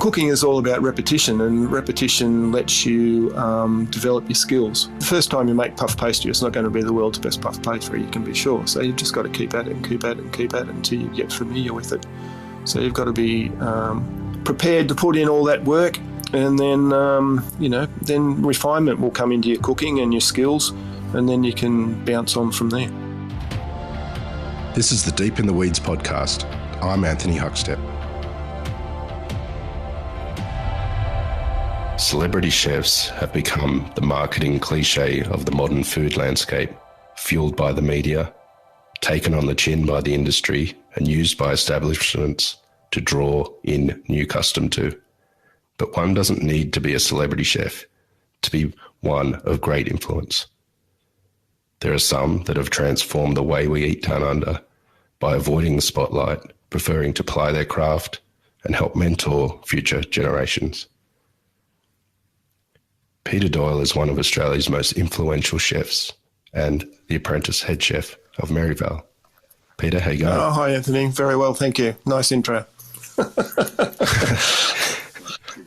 Cooking is all about repetition, and repetition lets you develop your skills. The first time you make puff pastry, it's not going to be the world's best puff pastry, you can be sure. So you've just got to keep at it and keep at it and keep at it until you get familiar with it. So you've got to be prepared to put in all that work, and then, then refinement will come into your cooking and your skills, and then you can bounce on from there. This is the Deep in the Weeds podcast. I'm Anthony Huckstep. Celebrity chefs have become the marketing cliche of the modern food landscape, fueled by the media, taken on the chin by the industry, and used by establishments to draw in new custom to. But one doesn't need to be a celebrity chef to be one of great influence. There are some that have transformed the way we eat down under by avoiding the spotlight, preferring to ply their craft and help mentor future generations. Peter Doyle is one of Australia's most influential chefs and the Apprentice head chef of Merivale. Peter, how you going? Oh, hi, Anthony. Very well, thank you. Nice intro.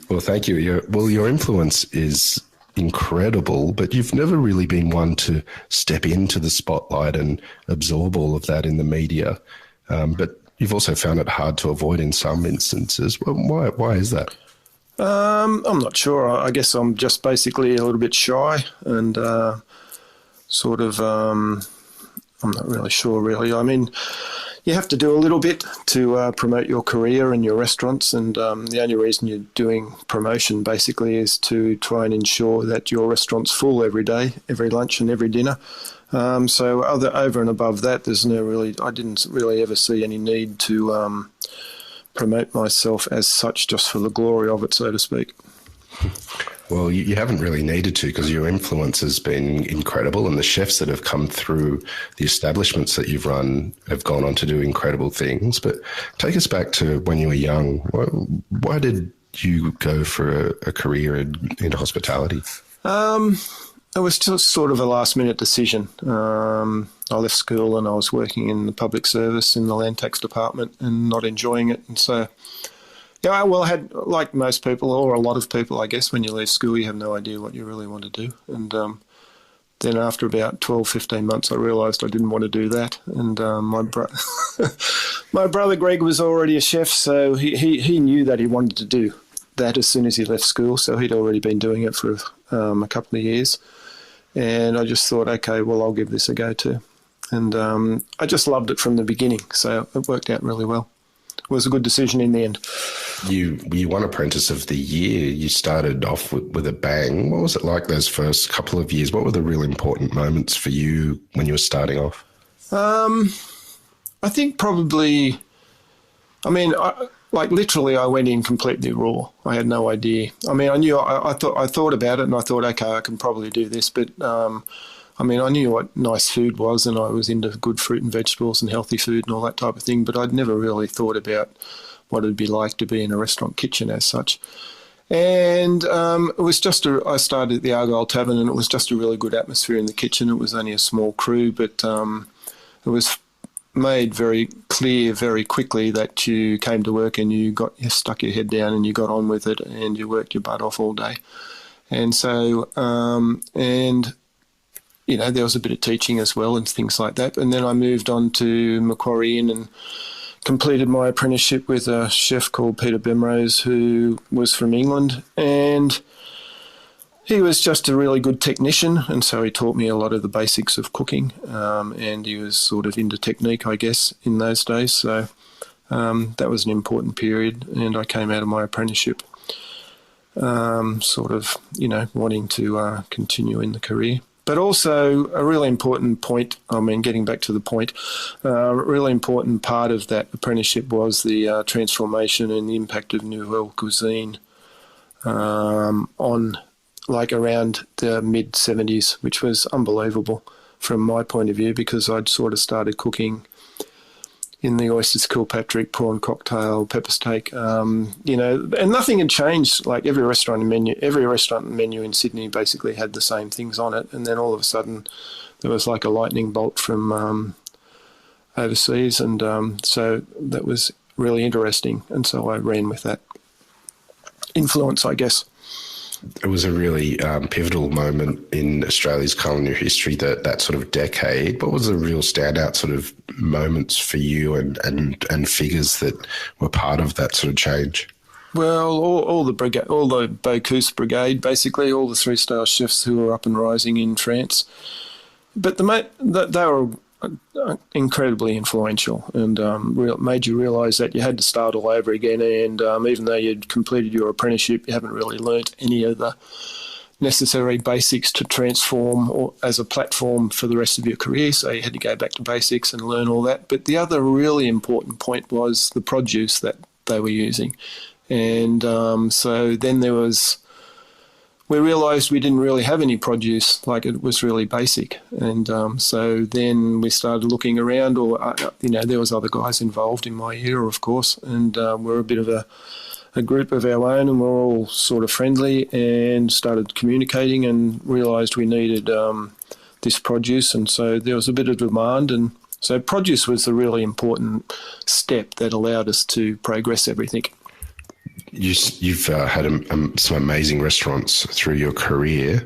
Well, thank you. Your influence is incredible, but you've never really been one to step into the spotlight and absorb all of that in the media. But you've also found it hard to avoid in some instances. Why is that? I'm not sure. I guess I'm just basically a little bit shy and I'm not really sure, really. I mean, you have to do a little bit to promote your career and your restaurants, and the only reason you're doing promotion basically is to try and ensure that your restaurant's full every day, every lunch and every dinner. So over and above that, I didn't really ever see any need to promote myself as such, just for the glory of it, so to speak. Well, you haven't really needed to, because your influence has been incredible, and the chefs that have come through the establishments that you've run have gone on to do incredible things. But take us back to when you were young. Why did you go for a career in hospitality? It was just sort of a last-minute decision. I left school and I was working in the public service in the land tax department and not enjoying it. And so, yeah, well, I had, like most people, or a lot of people, I guess, when you leave school, you have no idea what you really want to do. And then after about 12, 15 months, I realised I didn't want to do that. And my brother Greg was already a chef, so he knew that he wanted to do that as soon as he left school. So he'd already been doing it for a couple of years. And I just thought, okay, well, I'll give this a go too. And I just loved it from the beginning, so it worked out really well. It was a good decision in the end. You won Apprentice of the Year. You started off with a bang. What was it like those first couple of years? What were the real important moments for you when you were starting off? I think probably, literally I went in completely raw. I had no idea. I mean, I thought about it and I thought, okay, I can probably do this, but I knew what nice food was, and I was into good fruit and vegetables and healthy food and all that type of thing, but I'd never really thought about what it'd be like to be in a restaurant kitchen as such. And it was just I started at the Argyle Tavern, and it was just a really good atmosphere in the kitchen. It was only a small crew, but it was made very clear very quickly that you came to work and you stuck your head down and you got on with it and you worked your butt off all day. And so, there was a bit of teaching as well and things like that. And then I moved on to Macquarie Inn and completed my apprenticeship with a chef called Peter Bemrose, who was from England. And he was just a really good technician, and so he taught me a lot of the basics of cooking, and he was sort of into technique, I guess, in those days. So that was an important period, and I came out of my apprenticeship wanting to continue in the career. But also a really important point, getting back to the point, a really important part of that apprenticeship was the transformation and the impact of Nouvelle cuisine on around the mid-70s, which was unbelievable from my point of view, because I'd sort of started cooking in the oysters Kilpatrick, prawn cocktail, pepper steak, and nothing had changed. Like every restaurant menu in Sydney basically had the same things on it, and then all of a sudden there was like a lightning bolt from overseas, and so that was really interesting, and so I ran with that. influence, I guess. It was a really pivotal moment in Australia's culinary history, that sort of decade. What was the real standout sort of moments for you and figures that were part of that sort of change? Well, all the Bocuse brigade, basically, all the three-star chefs who were up and rising in France. But they were incredibly influential and made you realise that you had to start all over again. And even though you'd completed your apprenticeship, you haven't really learnt any of the necessary basics to transform or as a platform for the rest of your career. So you had to go back to basics and learn all that. But the other really important point was the produce that they were using. And so then we realised we didn't really have any produce, like it was really basic. And so then we started looking around, there was other guys involved in my era, of course, and we're a bit of a group of our own, and we're all sort of friendly and started communicating and realised we needed this produce. And so there was a bit of demand, and so produce was the really important step that allowed us to progress everything. You've had some amazing restaurants through your career.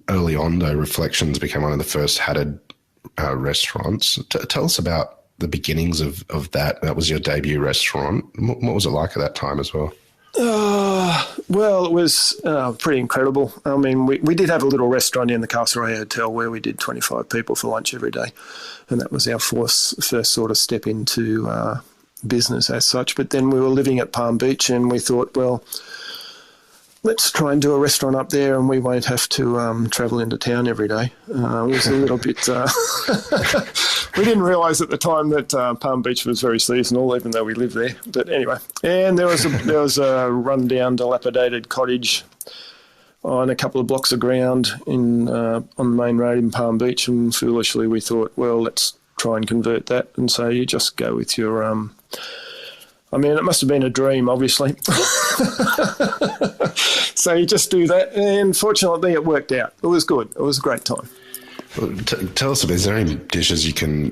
Early on, though, Reflections became one of the first hatted restaurants. Tell us about the beginnings of that. That was your debut restaurant. What was it like at that time as well? Well, it was pretty incredible. I mean, we did have a little restaurant in the Castlereagh Hotel where we did 25 people for lunch every day, and that was our first sort of step into business as such. But then we were living at Palm Beach and we thought, well, let's try and do a restaurant up there and we won't have to travel into town every day. It was a little bit... we didn't realise at the time that Palm Beach was very seasonal, even though we lived there. But anyway, and there was a run-down, dilapidated cottage on a couple of blocks of ground on the main road in Palm Beach, and foolishly we thought, well, let's try and convert that. And so you just go with your... I mean, it must have been a dream, obviously. So you just do that, and fortunately it worked out. It was good. It was a great time. Well, tell us, is there any dishes you can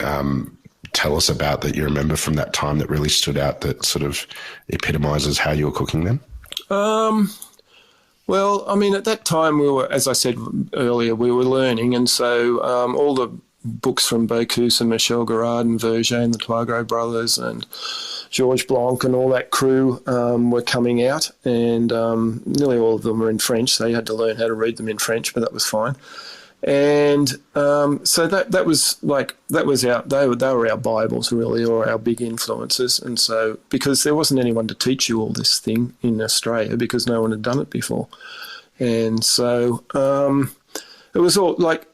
tell us about that you remember from that time that really stood out, that sort of epitomises how you were cooking them? Well, I mean, at that time we were, as I said earlier, we were learning, and so all the books from Bocuse and Michel Garrard and Verger and the Toigret brothers and Georges Blanc and all that crew were coming out, and nearly all of them were in French, so you had to learn how to read them in French, but that was fine. And so that was they were our Bibles, really, or our big influences. And so, because there wasn't anyone to teach you all this thing in Australia, because no one had done it before, and so it was all like.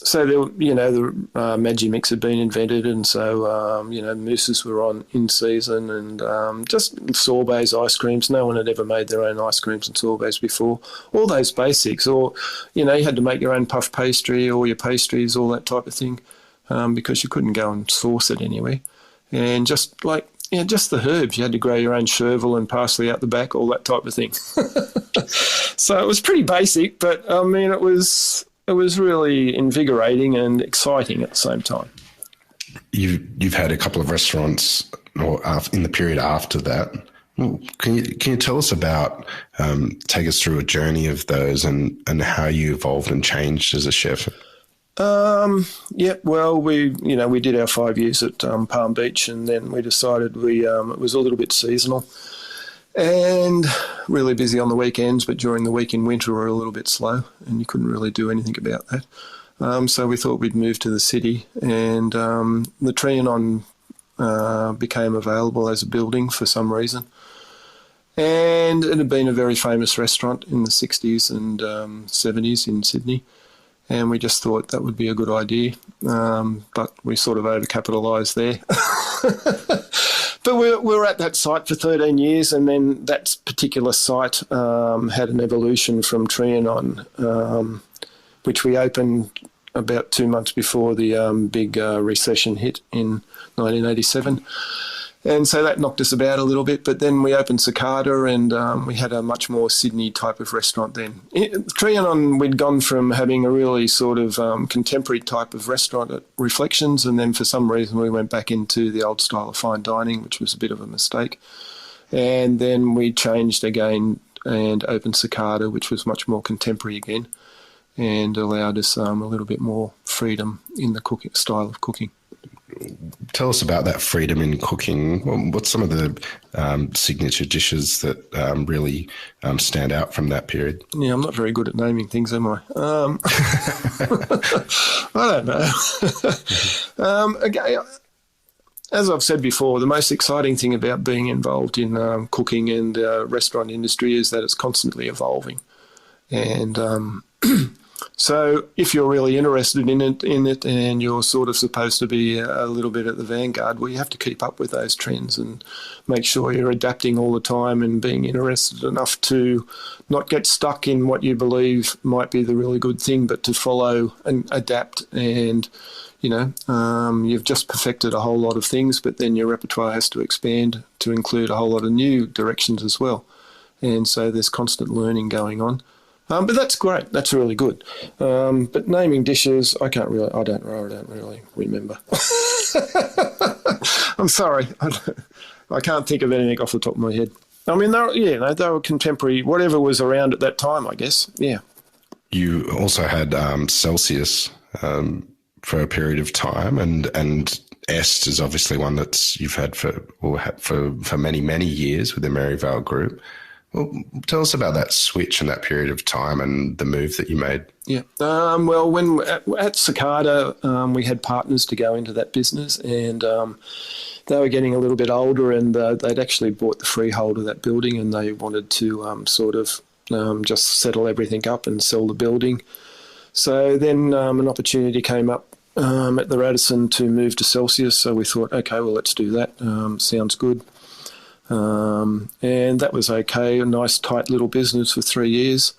So there, the Magimix had been invented, and so mousses were on in season, and just sorbets, ice creams. No one had ever made their own ice creams and sorbets before. All those basics, or you had to make your own puff pastry or your pastries, all that type of thing, because you couldn't go and source it anywhere. And just just the herbs, you had to grow your own chervil and parsley out the back, all that type of thing. So it was pretty basic, but I mean, it was really invigorating and exciting at the same time. You've had a couple of restaurants in the period after that. Well, can you tell us about, take us through a journey of those and how you evolved and changed as a chef? Yeah, well, we did our 5 years at Palm Beach, and then we decided it was a little bit seasonal and really busy on the weekends, but during the week in winter we were a little bit slow and you couldn't really do anything about that. So we thought we'd move to the city, and the Trianon became available as a building for some reason. And it had been a very famous restaurant in the 60s and 70s in Sydney. And we just thought that would be a good idea, but we sort of overcapitalised there. But we were at that site for 13 years, and then that particular site had an evolution from Trianon, which we opened about 2 months before the big recession hit in 1987. And so that knocked us about a little bit, but then we opened Cicada, and we had a much more Sydney type of restaurant then. Trianon, we'd gone from having a really sort of contemporary type of restaurant at Reflections, and then for some reason we went back into the old style of fine dining, which was a bit of a mistake. And then we changed again and opened Cicada, which was much more contemporary again, and allowed us a little bit more freedom in the cooking style of cooking. Tell us about that freedom in cooking. What's some of the signature dishes that really stand out from that period? Yeah, I'm not very good at naming things, am I? I don't know. Okay, as I've said before, the most exciting thing about being involved in cooking and the restaurant industry is that it's constantly evolving. And so if you're really interested in it and you're sort of supposed to be a little bit at the vanguard, well, you have to keep up with those trends and make sure you're adapting all the time and being interested enough to not get stuck in what you believe might be the really good thing, but to follow and adapt. And, you've just perfected a whole lot of things, but then your repertoire has to expand to include a whole lot of new directions as well. And so there's constant learning going on. But that's great. That's really good. But naming dishes, I don't really remember. I'm sorry. I can't think of anything off the top of my head. I mean, they were contemporary, whatever was around at that time, I guess. Yeah. You also had Celsius for a period of time, and Est is obviously one that you've had for many, many years with the Merivale group. Well, tell us about that switch and that period of time and the move that you made. Yeah. Well, when at Cicada, we had partners to go into that business, and they were getting a little bit older, and they'd actually bought the freehold of that building, and they wanted to just settle everything up and sell the building. So then an opportunity came up at the Radisson to move to Celsius. So we thought, okay, well, let's do that. Sounds good. And that was okay, a nice tight little business for 3 years.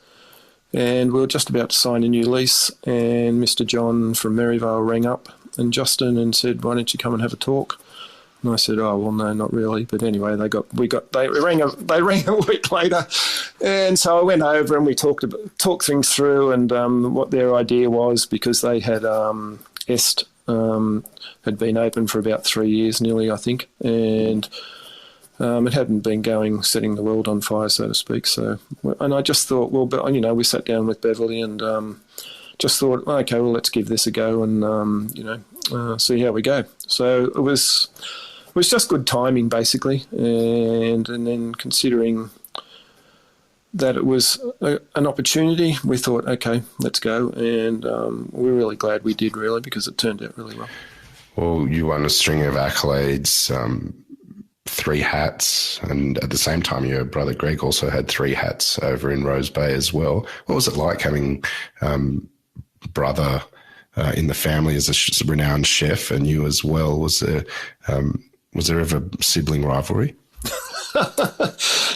And we were just about to sign a new lease, and Mr. John from Merivale rang up and Justin and said, why don't you come and have a talk? And I said, oh, well, no, not really. But anyway, they rang a week later. And so I went over and we talked things through and what their idea was, because they had Est had been open for about 3 years nearly, I think. And it hadn't been setting the world on fire, so to speak. So, and I just thought, well, but we sat down with Beverly and just thought, okay, well, let's give this a go and see how we go. So it was just good timing, basically, and then considering that it was an opportunity, we thought, okay, let's go, and we're really glad we did, really, because it turned out really well. Well, you won a string of accolades. 3 hats, and at the same time your brother Greg also had 3 hats over in Rose Bay as well. What was it like having brother in the family as a renowned chef, and you as well? Was there ever sibling rivalry?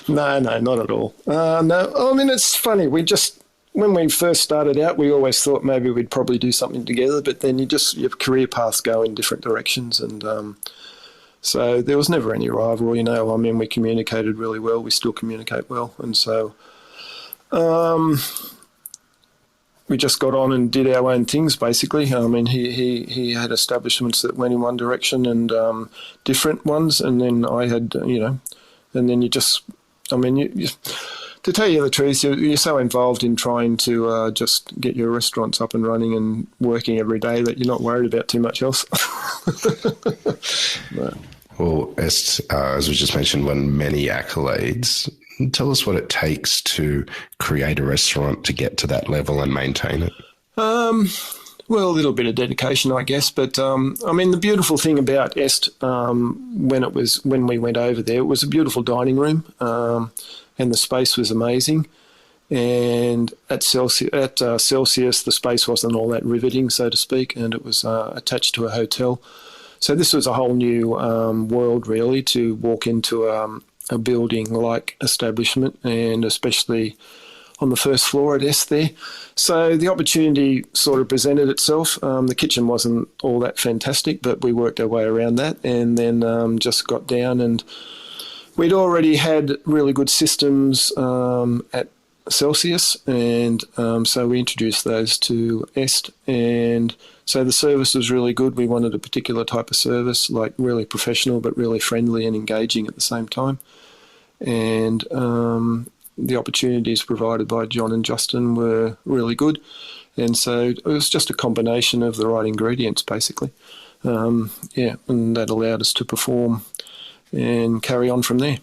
No, not at all. No, I mean, it's funny. When we first started out, we always thought maybe we'd probably do something together, but then your career paths go in different directions, and so there was never any rivalry, I mean, we communicated really well. We still communicate well. And so we just got on and did our own things, basically. I mean, he had establishments that went in one direction and different ones. And then I had, and then you just, I mean, you to tell you the truth, you're so involved in trying to just get your restaurants up and running and working every day that you're not worried about too much else. But. Well, Est, as we just mentioned, won many accolades. Tell us what it takes to create a restaurant to get to that level and maintain it. Well, a little bit of dedication, I guess. But, I mean, the beautiful thing about Est, when we went over there, it was a beautiful dining room, and the space was amazing. And at Celsius, the space wasn't all that riveting, so to speak, and it was attached to a hotel. So this was a whole new world, really, to walk into a building-like establishment, and especially on the first floor at Est there. So the opportunity sort of presented itself. The kitchen wasn't all that fantastic, but we worked our way around that, and then just got down, and we'd already had really good systems at Celsius, and so we introduced those to Est, and so the service was really good. We wanted a particular type of service, like really professional but really friendly and engaging at the same time. And the opportunities provided by John and Justin were really good. And so it was just a combination of the right ingredients, basically. And that allowed us to perform and carry on from there.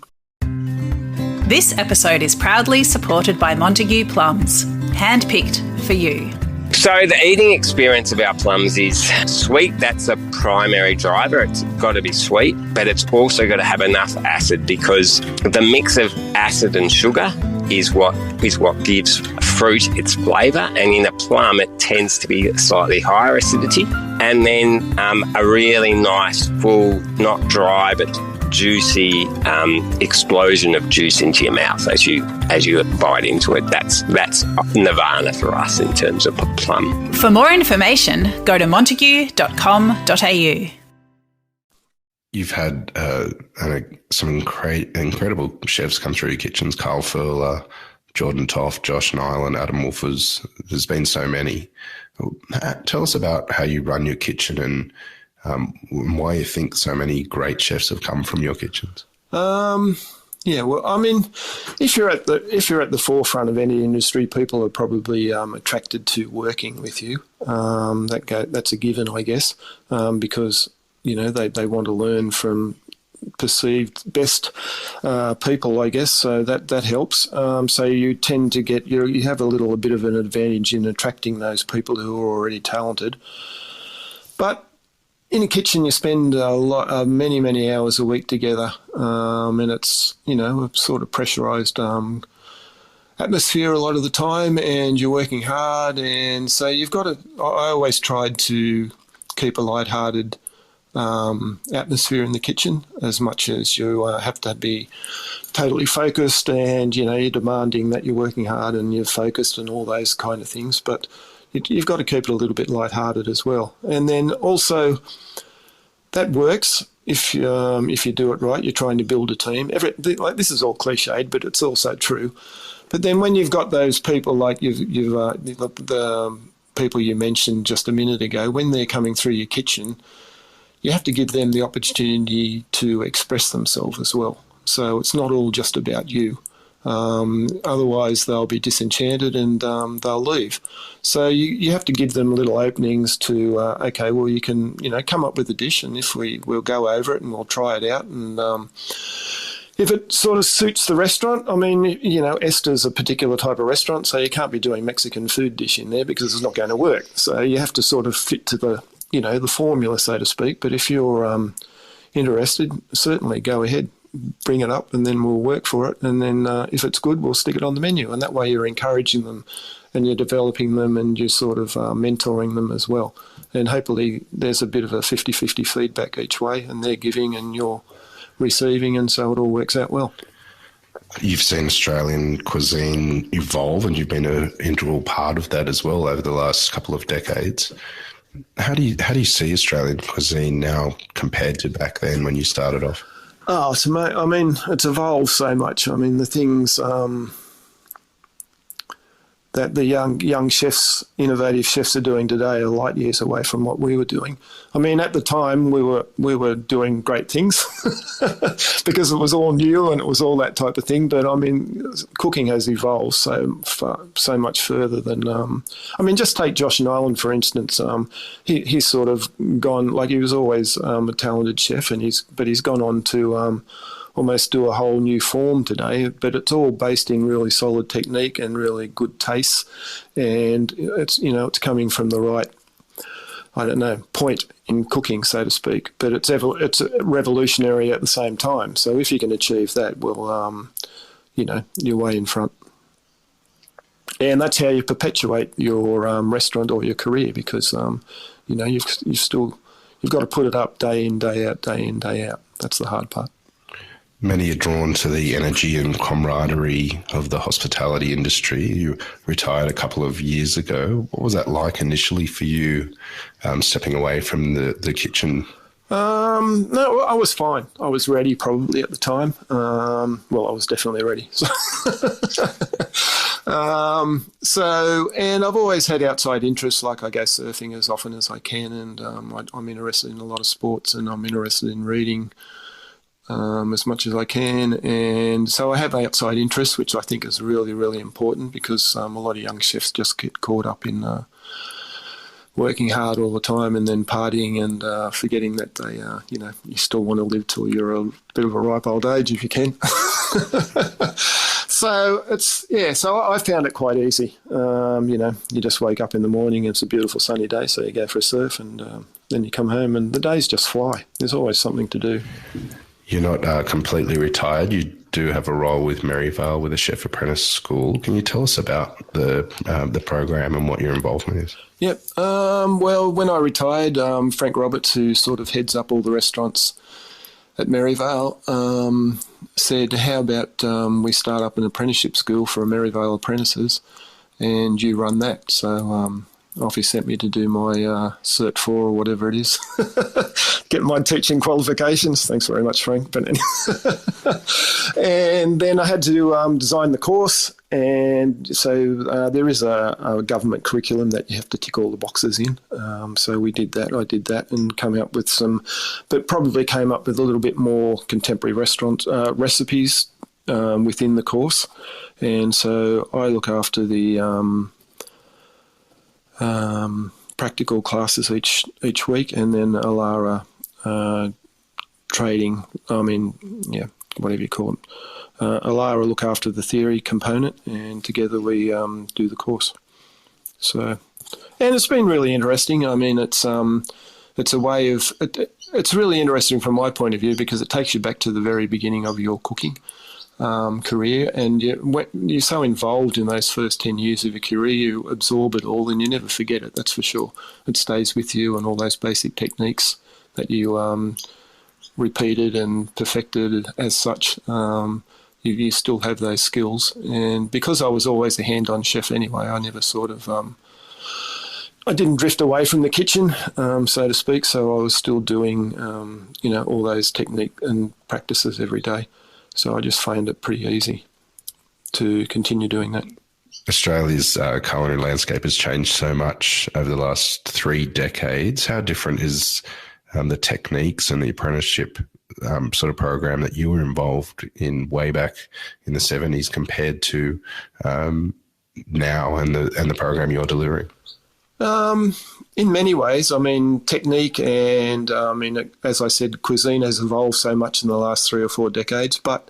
This episode is proudly supported by Montague Plums, handpicked for you. So the eating experience of our plums is sweet. That's a primary driver. It's got to be sweet, but it's also got to have enough acid, because the mix of acid and sugar is what gives fruit its flavour. And in a plum, it tends to be slightly higher acidity. And then a really nice, full, not dry, but juicy explosion of juice into your mouth as you bite into it. That's nirvana for us in terms of a plum. For more information, go to montague.com.au. You've had some incredible chefs come through your kitchens: Carl Furler, Jordan Toft, Josh Nyland, Adam Wolfers. There's been so many. Tell us about how you run your kitchen and why you think so many great chefs have come from your kitchens. Yeah, well, I mean, if you're at the forefront of any industry, people are probably attracted to working with you. That's a given, I guess, because they want to learn from perceived best people, I guess. So that helps. So you tend to get you have a bit of an advantage in attracting those people who are already talented, but in a kitchen, you spend many hours a week together, and it's a sort of pressurised atmosphere a lot of the time, and you're working hard, and so you've got to. I always tried to keep a light-hearted atmosphere in the kitchen, as much as you have to be totally focused, and you're demanding that you're working hard and you're focused and all those kind of things, but you've got to keep it a little bit lighthearted as well. And then also, that works if you do it right. You're trying to build a team. This is all cliched, but it's also true. But then when you've got those people like the people you mentioned just a minute ago, when they're coming through your kitchen, you have to give them the opportunity to express themselves as well. So it's not all just about you. Otherwise they'll be disenchanted and they'll leave. So you have to give them little openings to okay, well, you can come up with a dish, and if we'll go over it and we'll try it out, and if it sort of suits the restaurant. I mean, Esther's a particular type of restaurant, so you can't be doing Mexican food dish in there because it's not going to work. So you have to sort of fit to the the formula, so to speak. But if you're interested, certainly go ahead. Bring it up, and then we'll work for it, and then if it's good, we'll stick it on the menu. And that way you're encouraging them and you're developing them, and you're sort of mentoring them as well. And hopefully there's a bit of a 50-50 feedback each way, and they're giving and you're receiving, and so it all works out well. You've seen Australian cuisine evolve, and you've been an integral part of that as well over the last couple of decades. How do you see Australian cuisine now compared to back then when you started off? Oh, so I mean, it's evolved so much. I mean, the things that the young chefs, innovative chefs, are doing today are light years away from what we were doing. I mean, at the time we were doing great things because it was all new and it was all that type of thing. But I mean, cooking has evolved so much further than. I mean, just take Josh Nyland for instance. He's sort of gone, like, he was always a talented chef, and he's gone on to. Almost do a whole new form today, but it's all based in really solid technique and really good tastes, and it's coming from the right, point in cooking, so to speak. But it's revolutionary at the same time. So if you can achieve that, well, you're way in front, and that's how you perpetuate your restaurant or your career, because you've got to put it up day in, day out, day in, day out. That's the hard part. Many are drawn to the energy and camaraderie of the hospitality industry. You retired a couple of years ago. What was that like initially for you, stepping away from the kitchen? No, I was fine. I was ready probably at the time. Well, I was definitely ready. And I've always had outside interests, like I go surfing as often as I can, and I'm interested in a lot of sports, and I'm interested in reading as much as I can. And so I have outside interests, which I think is really, really important, because a lot of young chefs just get caught up in working hard all the time and then partying and forgetting that they, you still want to live till you're a bit of a ripe old age if you can. So so I found it quite easy. You just wake up in the morning, it's a beautiful sunny day, so you go for a surf, and then you come home and the days just fly. There's always something to do. You're not completely retired. You do have a role with Merivale with a chef apprentice school. Can you tell us about the program and what your involvement is? Yep. Well, when I retired, Frank Roberts, who sort of heads up all the restaurants at Merivale, said, how about we start up an apprenticeship school for Merivale apprentices, and you run that. So off he sent me to do my Cert 4 or whatever it is, get my teaching qualifications. Thanks very much, Frank. But anyway. And then I had to design the course, and so there is a government curriculum that you have to tick all the boxes in. So we did that. I did that and came up with but probably came up with a little bit more contemporary restaurant recipes within the course. And so I look after the practical classes each week, and then Alara trading, whatever you call it. Alara look after the theory component, and together we do the course. So, and it's been really interesting. I mean, it's a way of it's really interesting from my point of view, because it takes you back to the very beginning of your cooking career, and you're so involved in those first 10 years of your career, you absorb it all and you never forget it, that's for sure. It stays with you, and all those basic techniques that you repeated and perfected as such, you still have those skills. And because I was always a hand-on chef anyway, I never sort of I didn't drift away from the kitchen, so to speak, so I was still doing all those technique and practices every day. So I just found it pretty easy to continue doing that. Australia's culinary landscape has changed so much over the last 3 decades. How different is the techniques and the apprenticeship sort of program that you were involved in way back in the 70s compared to now and the program you're delivering? In many ways, I mean, technique and, as I said, cuisine has evolved so much in the last 3 or 4 decades. But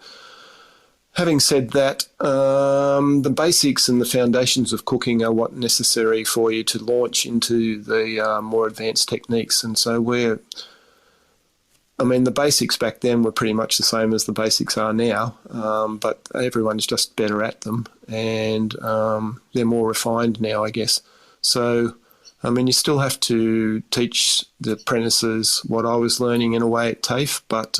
having said that, the basics and the foundations of cooking are what necessary for you to launch into the more advanced techniques. And so the basics back then were pretty much the same as the basics are now, but everyone's just better at them, and they're more refined now, I guess. So, you still have to teach the apprentices what I was learning in a way at TAFE, but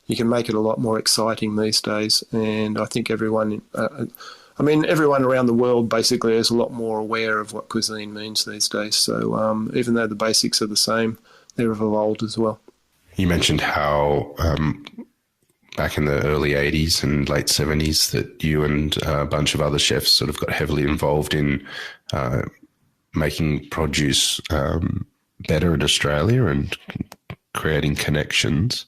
you can make it a lot more exciting these days. And I think everyone around the world basically is a lot more aware of what cuisine means these days. So even though the basics are the same, they've evolved as well. You mentioned how back in the early 80s and late 70s that you and a bunch of other chefs sort of got heavily involved in making produce better in Australia and creating connections.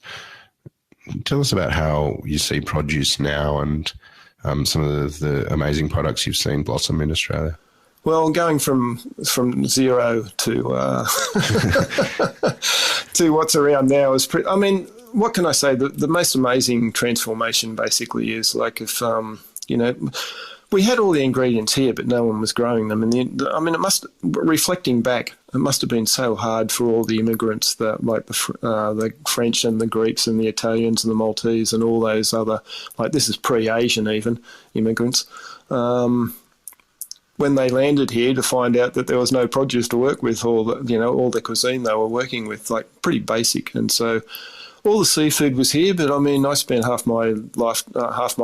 Tell us about how you see produce now and some of the amazing products you've seen blossom in Australia. Well, going from zero to to what's around now is pretty. What can I say? The most amazing transformation basically is like if we had all the ingredients here, but no one was growing them. And reflecting back, it must have been so hard for all the immigrants, the French and the Greeks and the Italians and the Maltese and all those other, this is pre-Asian even, immigrants. When they landed here, to find out that there was no produce to work with, all the cuisine they were working with, pretty basic. And so all the seafood was here, but I spent half my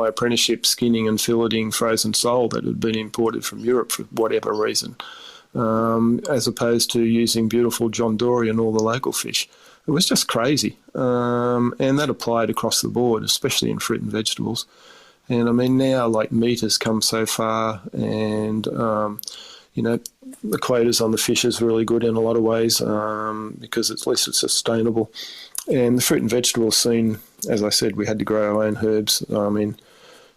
apprenticeship skinning and filleting frozen sole that had been imported from Europe for whatever reason, as opposed to using beautiful John Dory and all the local fish. It was just crazy. And that applied across the board, especially in fruit and vegetables. And now meat has come so far, and the quotas on the fish is really good in a lot of ways, because at least it's sustainable. And the fruit and vegetable scene as I said, we had to grow our own herbs. I mean,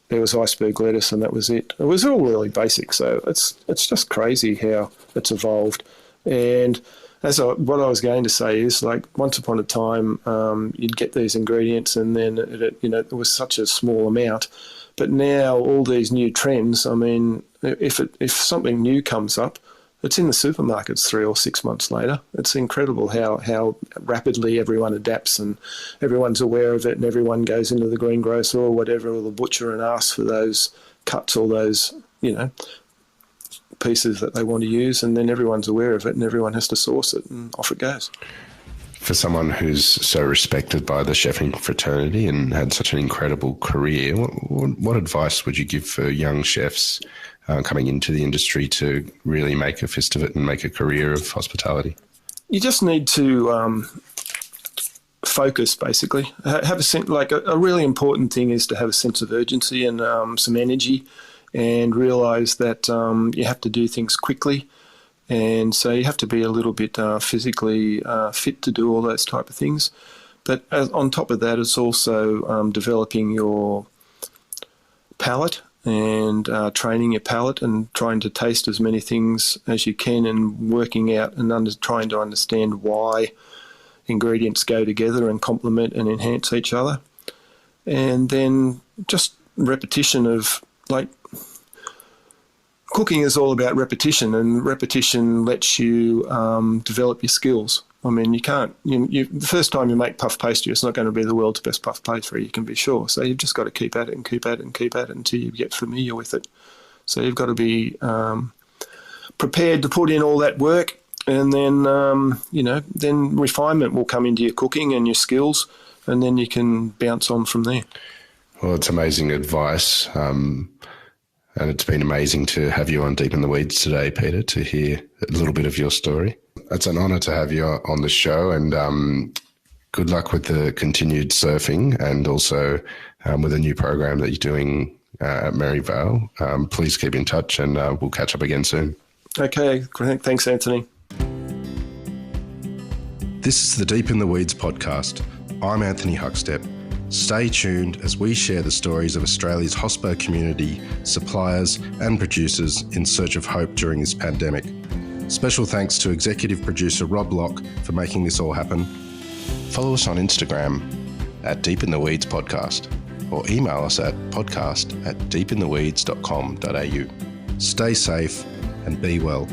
there was iceberg lettuce, and that was it. It was all really basic. So it's just crazy how it's evolved. And what I was going to say is, like, once upon a time, you'd get these ingredients, and then it was such a small amount. But now all these new trends. I mean, if something new comes up, it's in the supermarkets 3 or 6 months later. It's incredible how rapidly everyone adapts, and everyone's aware of it, and everyone goes into the greengrocer or whatever, or the butcher, and asks for those cuts or those, pieces that they want to use, and then everyone's aware of it, and everyone has to source it, and off it goes. For someone who's so respected by the chefing fraternity and had such an incredible career, what advice would you give for young chefs coming into the industry to really make a fist of it and make a career of hospitality? You just need to focus, basically. Have a sense. Like a really important thing is to have a sense of urgency and some energy, and realise that you have to do things quickly. And so you have to be a little bit physically fit to do all those type of things. But on top of that, it's also developing your palate and training your palate and trying to taste as many things as you can, and working out and trying to understand why ingredients go together and complement and enhance each other. And then just repetition of, like, cooking is all about repetition, and repetition lets you develop your skills. I mean, you can't. The first time you make puff pastry, it's not going to be the world's best puff pastry, you can be sure. So you've just got to keep at it and keep at it and keep at it until you get familiar with it. So you've got to be prepared to put in all that work, and then then refinement will come into your cooking and your skills, and then you can bounce on from there. Well, it's amazing advice. And it's been amazing to have you on Deep in the Weeds today, Peter, to hear a little bit of your story. It's an honour to have you on the show, and good luck with the continued surfing, and also with a new program that you're doing at Merivale. Please keep in touch, and we'll catch up again soon. Okay, thanks, Anthony. This is the Deep in the Weeds podcast. I'm Anthony Huckstep. Stay tuned as we share the stories of Australia's hospo community, suppliers and producers in search of hope during this pandemic. Special thanks to executive producer Rob Locke for making this all happen. Follow us on Instagram at Deep in the Weeds Podcast, or email us at podcast@deepintheweeds.com.au. Stay safe and be well.